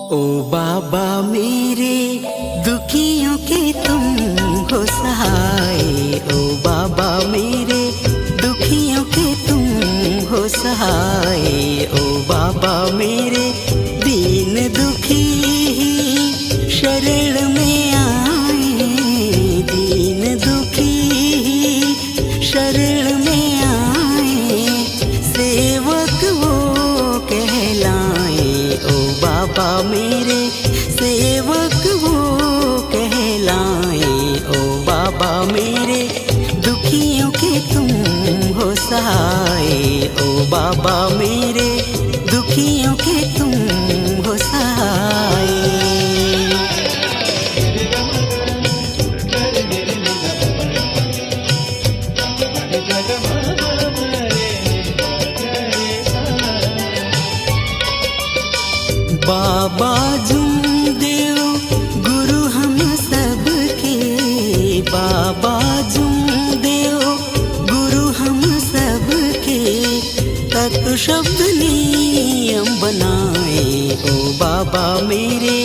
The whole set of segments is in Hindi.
ओ बाबा मेरे दुखियों के तुम हो सहाय। ओ बाबा मेरे दुखियों के तुम हो सहाय। ओ बाबा मेरे दीन दुखी शरण में आए। दीन दुखी शरण में आए, सेवक वो कहलाए। ओ बाबा मेरे सेवक वो कहलाए। ओ बाबा मेरे दुखियों के तुम हो सहाय। ओ बाबा मेरे दुखियों के तुम हो सहाय। बाबा जुमदेव गुरु हम सबके। बाबा जुमदेव गुरु हम सबके, तत्व शब्द नियम बनाए। ओ बाबा मेरे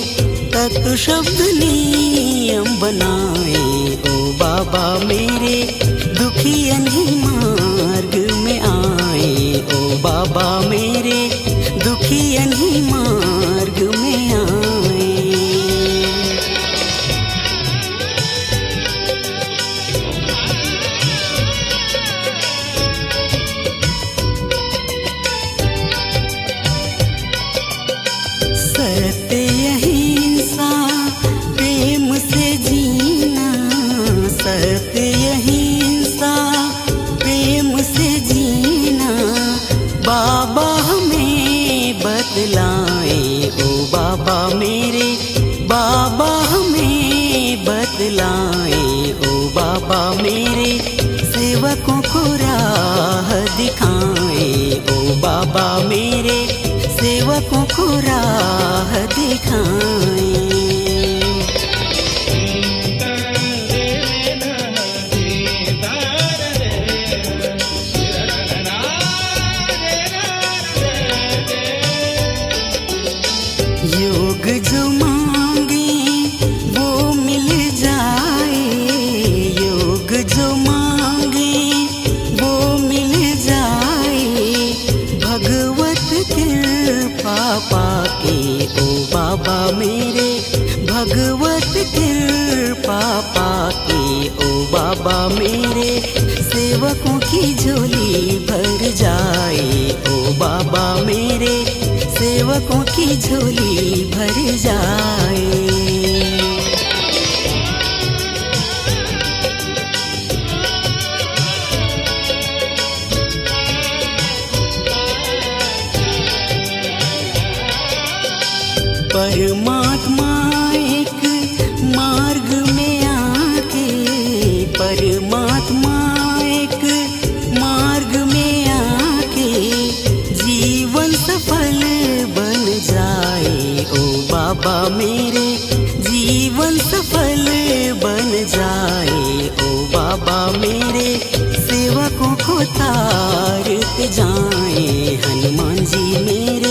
तत्व शब्द नियम बनाए। ओ बाबा मेरे दुखियन ही मार्ग में आए। ओ बाबा मेरे दुखियन ही मार्ग में आए। सत्य अहिंसा प्रेम से जीना। सत्य अहिंसा प्रेम से जीना, बाबा हमें बतलाए। ओ बाबा मेरे बाबा हमें बतलाए। ओ बाबा मेरे सेवकों को राह दिखाए। ओ बाबा मेरे सेवकों को राह दिखाए। योग जो मांगे वो मिल जाए। योग जो मांगे वो मिल जाए, भगवत कृपा पाके। ओ बाबा मेरे भगवत कृपा पाके। ओ बाबा मेरे सेवकों की झोली भर जाए। ओ बाबा मेरे सेवकों की झोली भर जाए। परमात्मा एक मार्ग में आके। परमात्मा एक मार्ग में आके, जीवन सफल बन जाए। ओ बाबा मेरे जीवन सफल बन जाए। ओ बाबा मेरे सेवकों को तारते जाए। हनुमान जी मेरे